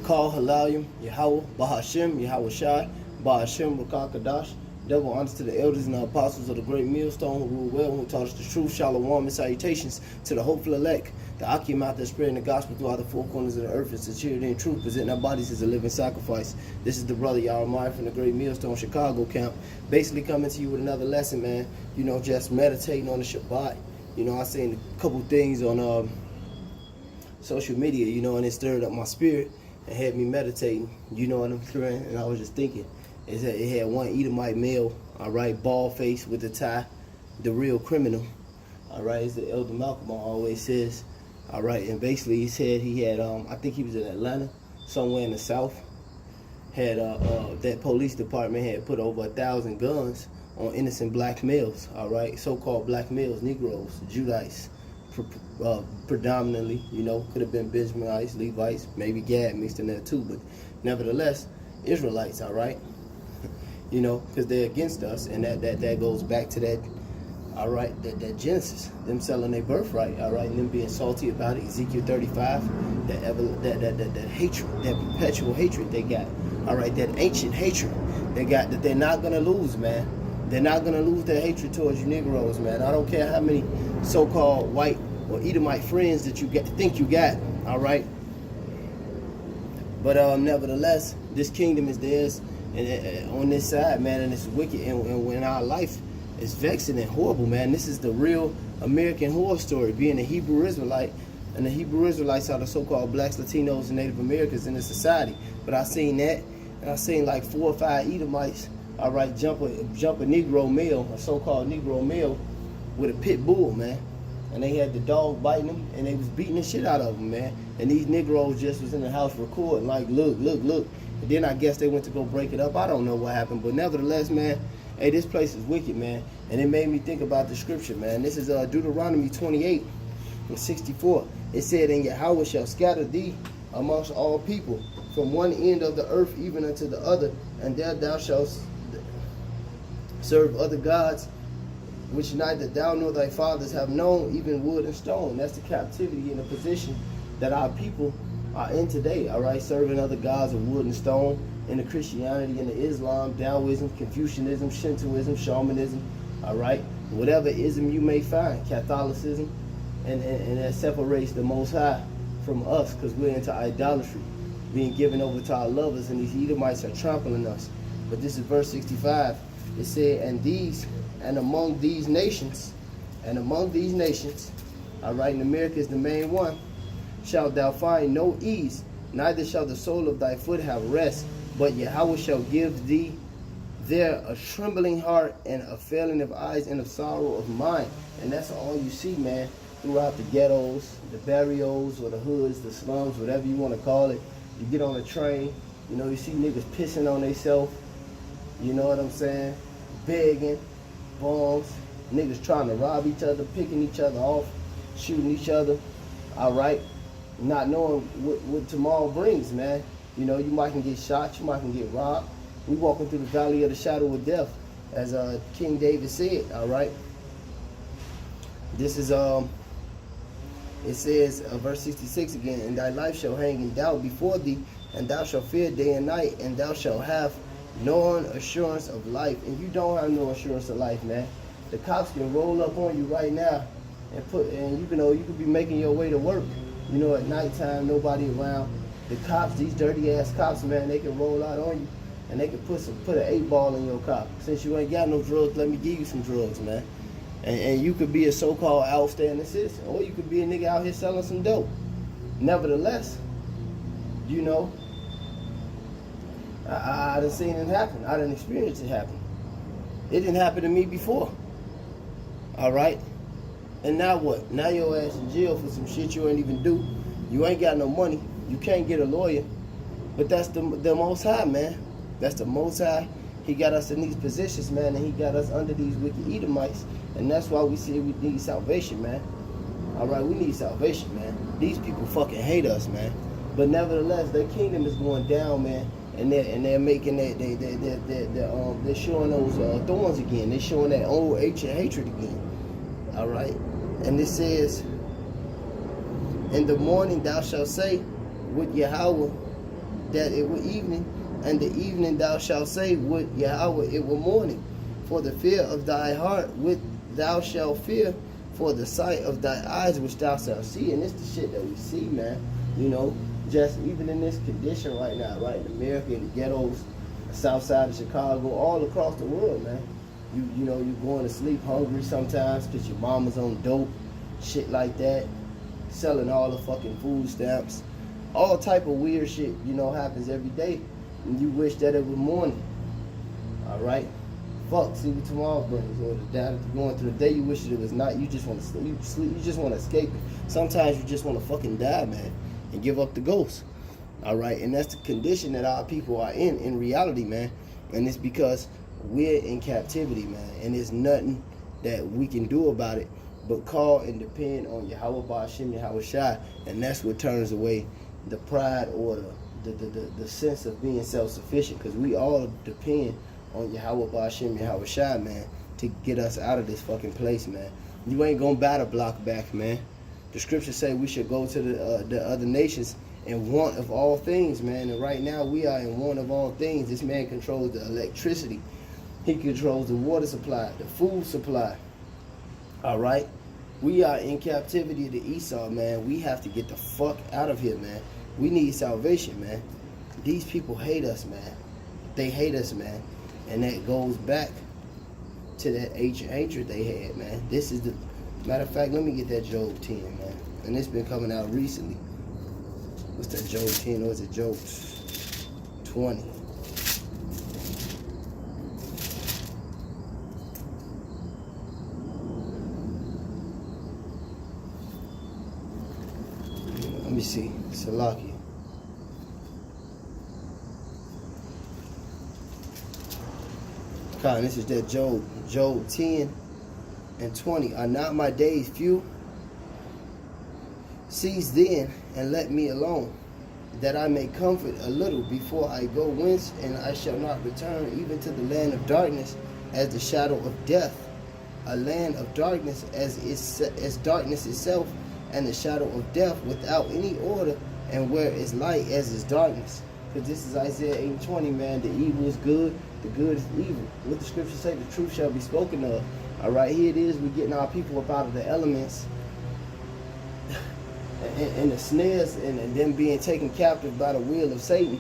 Rakal Halayim, Yahweh, Bahashem, Yahweh Shai, Bahashem, Rakal Kadash. Double honors to the elders and the apostles of the great millstone who ruled well, who taught us the truth. Shalom and salutations to the hopeful elect, the Akim out there spreading the gospel throughout the four corners of the earth in sincerity and truth, presenting our bodies as a living sacrifice. This is the brother Yaramai from the great millstone Chicago camp, basically coming to you with another lesson, man. You know, just meditating on the Shabbat. You know, I seen a couple things on social media, you know, and it stirred up my spirit and had me meditating, you know what I'm saying? And I was just thinking, is that it had one Edomite male, all right, bald face with a tie, the real criminal, all right, as the Elder Malcolm always says, all right, and basically he said he had, I think he was in Atlanta, somewhere in the South, had, that police department had put over 1,000 guns on innocent black males, all right, so-called black males, Negroes, Judites, predominantly, you know, could have been Benjaminites, Levites, maybe Gad mixed in there too, but nevertheless, Israelites, all right, you know, because they're against us, and that goes back to that, all right, that Genesis, them selling their birthright, all right, and them being salty about it, Ezekiel 35, that hatred, that perpetual hatred they got, all right, that ancient hatred they got, that they're not going to lose, man. They're not going to lose their hatred towards you Negroes, man. I don't care how many so-called white or Edomite friends that you think you got, all right? But nevertheless, this kingdom is theirs and on this side, man, and it's wicked. And when our life is vexing and horrible, man, this is the real American horror story, being a Hebrew Israelite. And the Hebrew Israelites are the so-called blacks, Latinos, and Native Americans in the society. But I seen that, and I seen like 4 or 5 Edomites, all right, jump a Negro male, a so-called Negro male, with a pit bull, man. And they had the dog biting them, and they was beating the shit out of them, man. And these Negroes just was in the house recording, like, look. And then I guess they went to go break it up. I don't know what happened, but nevertheless, man, hey, this place is wicked, man. And it made me think about the scripture, man. This is Deuteronomy 28 and 64. It said, and Yahweh shall scatter thee amongst all people, from one end of the earth even unto the other, and there thou shalt serve other gods, which neither thou nor thy fathers have known, even wood and stone. That's the captivity and the position that our people are in today, all right, serving other gods of wood and stone in the Christianity, in the Islam, Taoism, Confucianism, Shintoism, Shamanism, all right, whatever ism you may find, Catholicism, and that separates the Most High from us, because we're into idolatry, being given over to our lovers, and these Edomites are trampling us. But this is verse 65. It said, and among these nations, all right, and America is the main one, shalt thou find no ease, neither shall the sole of thy foot have rest, but Yahweh shall give thee there a trembling heart and a failing of eyes and a sorrow of mind. And that's all you see, man, throughout the ghettos, the barrios, or the hoods, the slums, whatever you want to call it. You get on a train, you know, you see niggas pissing on themselves, you know what I'm saying, begging, bombs, niggas trying to rob each other, picking each other off, shooting each other, all right, not knowing what tomorrow brings, man. You know, you might can get shot, you might can get robbed. We walking through the valley of the shadow of death, as King David said, all right. This is, it says, verse 66 again, and thy life shall hang in doubt before thee, and thou shalt fear day and night, and thou shalt have no assurance of life. And you don't have no assurance of life, man. The cops can roll up on you right now and you could be making your way to work, you know, at nighttime, nobody around. The cops, these dirty ass cops, man, they can roll out on you, and they can put an 8-ball in your car. Since you ain't got no drugs, let me give you some drugs, man. And you could be a so-called outstanding citizen, or you could be a nigga out here selling some dope. Nevertheless, you know, I done seen it happen. I done experienced it happen. It didn't happen to me before. All right? And now what? Now your ass in jail for some shit you ain't even do. You ain't got no money. You can't get a lawyer. But that's the Most High, man. That's the Most High. He got us in these positions, man, and he got us under these wicked Edomites. And that's why we say we need salvation, man. All right, we need salvation, man. These people fucking hate us, man. But nevertheless, their kingdom is going down, man. And they're making they're showing those thorns again. They're showing that old ancient hatred again. All right, and it says, in the morning thou shalt say with Yahweh, that it were evening, and the evening thou shalt say with Yahweh it were morning. For the fear of thy heart with thou shalt fear, for the sight of thy eyes which thou shalt see. And it's the shit that we see, man. You know, just even in this condition right now, right in America, in the ghettos, the south side of Chicago, all across the world, man. You know, you're going to sleep hungry sometimes because your mama's on dope, shit like that, selling all the fucking food stamps. All type of weird shit, you know, happens every day. And you wish that it was morning. Alright? Fuck, see what tomorrow brings. Or going through the day you wish it was not. You just want to sleep. You just want to escape it. Sometimes you just want to fucking die, man, and give up the ghost. Alright? And that's the condition that our people are in reality, man. And it's because we're in captivity, man. And there's nothing that we can do about it but call and depend on Yahweh Ba'ashem Yahweh Shai. And that's what turns away the pride or the sense of being self-sufficient, because we all depend on Yahweh Ba'ashem Yahweh Shai, man, to get us out of this fucking place, man. You ain't gonna buy the block back, man. The scriptures say we should go to the other nations in want of all things, man. And right now we are in want of all things. This man controls the electricity. He controls the water supply, the food supply. All right? We are in captivity to Esau, man. We have to get the fuck out of here, man. We need salvation, man. These people hate us, man. They hate us, man. And that goes back to that ancient hatred they had, man. This is the... Matter of fact, let me get that Job 10, man. And it's been coming out recently. What's that, Job 10 or is it Job 20? Let me see. Salakia. God, this is that Job 10 and 20. Are not my days few? Cease then and let me alone, that I may comfort a little before I go whence, and I shall not return even to the land of darkness, as the shadow of death, a land of darkness as darkness itself, and the shadow of death without any order, and where is light as is darkness. Because this is Isaiah 8:20, man. The evil is good, the good is evil. What the scriptures say, the truth shall be spoken of. All right, here it is. We're getting our people up out of the elements and the snares and them being taken captive by the will of Satan.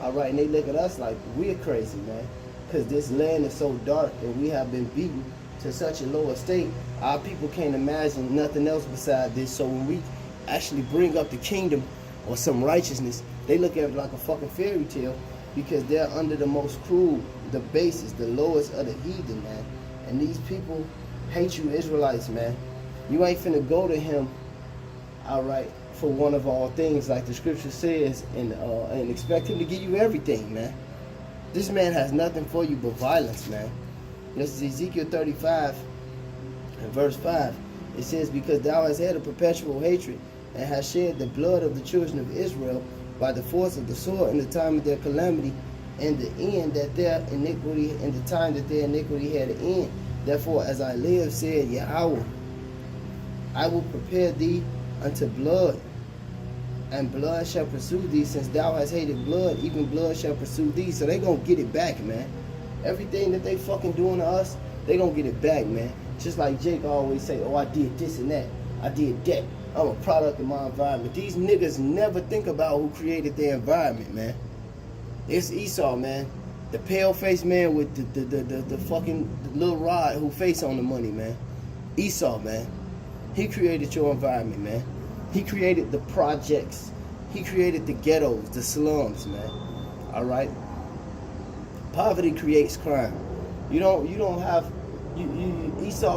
All right, and they look at us like we're crazy, man. Because this land is so dark and we have been beaten to such a low estate. Our people can't imagine nothing else beside this. So when we actually bring up the kingdom or some righteousness, they look at it like a fucking fairy tale, because they're under the most cruel, the basest, the lowest of the heathen, man. And these people hate you Israelites, man. You ain't finna go to him, all right, for one of all things, like the scripture says, and expect him to give you everything, man. This man has nothing for you but violence, man. This is Ezekiel 35 and verse 5. It says, because thou hast had a perpetual hatred, and hast shed the blood of the children of Israel by the force of the sword in the time of their calamity, and the end that their iniquity, and the time that their iniquity had an end. Therefore, as I live, said Yahweh, I will prepare thee unto blood, and blood shall pursue thee, since thou hast hated blood, even blood shall pursue thee. So they gonna get it back, man. Everything that they fucking doing to us, they gonna get it back, man. Just like Jake always say, oh, I did this and that, I did that, I'm a product of my environment. These niggas never think about who created their environment, man. It's Esau, man. The pale-faced man with the fucking little rod who face on the money, man. Esau, man. He created your environment, man. He created the projects. He created the ghettos, the slums, man. All right? Poverty creates crime. Esau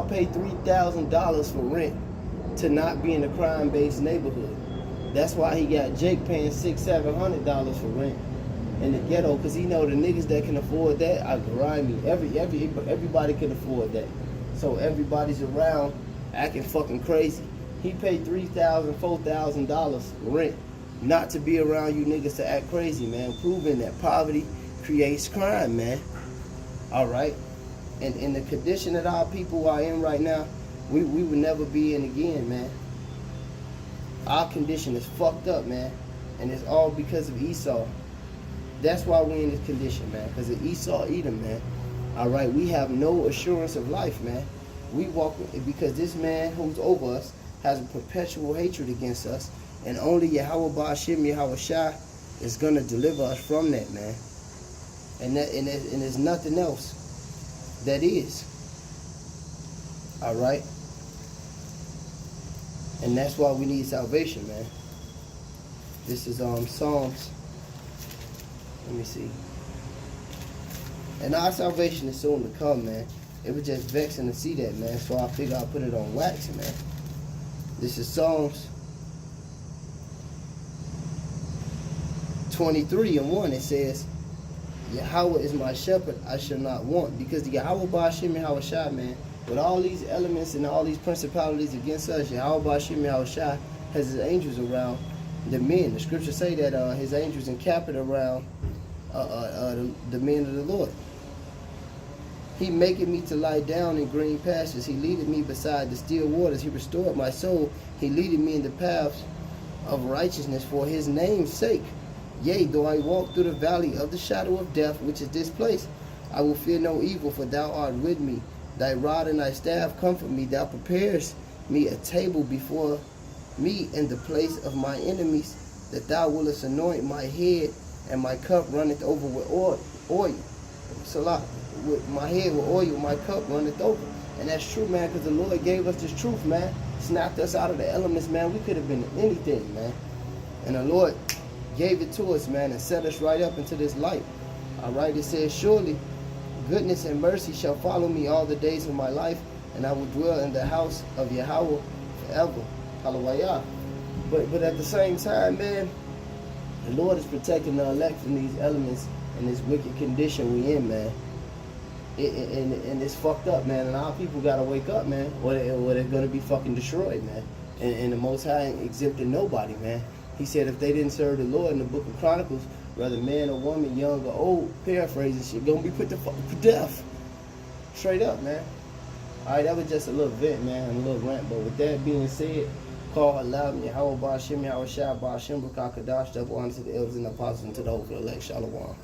paid $3,000 for rent to not be in a crime-based neighborhood. That's why he got Jake paying $600-700 for rent in the ghetto, because he know the niggas that can afford that are grimy. Everybody can afford that. So everybody's around acting fucking crazy. He paid $3,000-4,000 rent not to be around you niggas to act crazy, man. Proving that poverty creates crime, man. All right? And in the condition that our people are in right now, we would never be in again, man. Our condition is fucked up, man. And it's all because of Esau. That's why we're in this condition, man. Because of Esau, Edom, man. All right, we have no assurance of life, man. We walk because this man who's over us has a perpetual hatred against us, and only Yahweh Ba'ashem Yahweh Shai is gonna deliver us from that, man. And there's nothing else that is. All right, and that's why we need salvation, man. This is Psalms. Let me see. And our salvation is soon to come, man. It was just vexing to see that, man. So I figured I'll put it on wax, man. This is Psalms 23:1. It says, Yahweh is my shepherd, I shall not want. Because the Yahweh Ba'ashem Yahweh Shai, man, with all these elements and all these principalities against us, Yahweh Ba'ashem Yahweh Shai has his angels around the men. The scriptures say that his angels encamped around the men of the Lord. He maketh me to lie down in green pastures. He leadeth me beside the still waters. He restored my soul. He leadeth me in the paths of righteousness for his name's sake. Yea, though I walk through the valley of the shadow of death, which is this place, I will fear no evil, for thou art with me. Thy rod and thy staff comfort me. Thou preparest me a table before me in the place of my enemies, that thou wouldest anoint my head, and my cup runneth over with oil. Salah, with my head with oil, my cup runneth over. And that's true, man, because the Lord gave us this truth, man. Snapped us out of the elements, man. We could have been anything, man. And the Lord gave it to us, man, and set us right up into this light. All right, it says, surely goodness and mercy shall follow me all the days of my life, and I will dwell in the house of Yahweh forever. Hallelujah. But at the same time, man, the Lord is protecting the elect from these elements and this wicked condition we in, man. And it's fucked up, man. And our people gotta wake up, man, or they're gonna be fucking destroyed, man. And the Most High ain't exempting nobody, man. He said if they didn't serve the Lord in the book of Chronicles, whether man or woman, young or old, paraphrasing shit, gonna be put to death. Straight up, man. Alright, that was just a little vent, man, a little rant. But with that being said, call aloud, Yahweh Ba'ashem Yahweh Shai Ba'ashem B'Kah Kadash, double honor to the elders and apostles and to the whole elect. Shalom.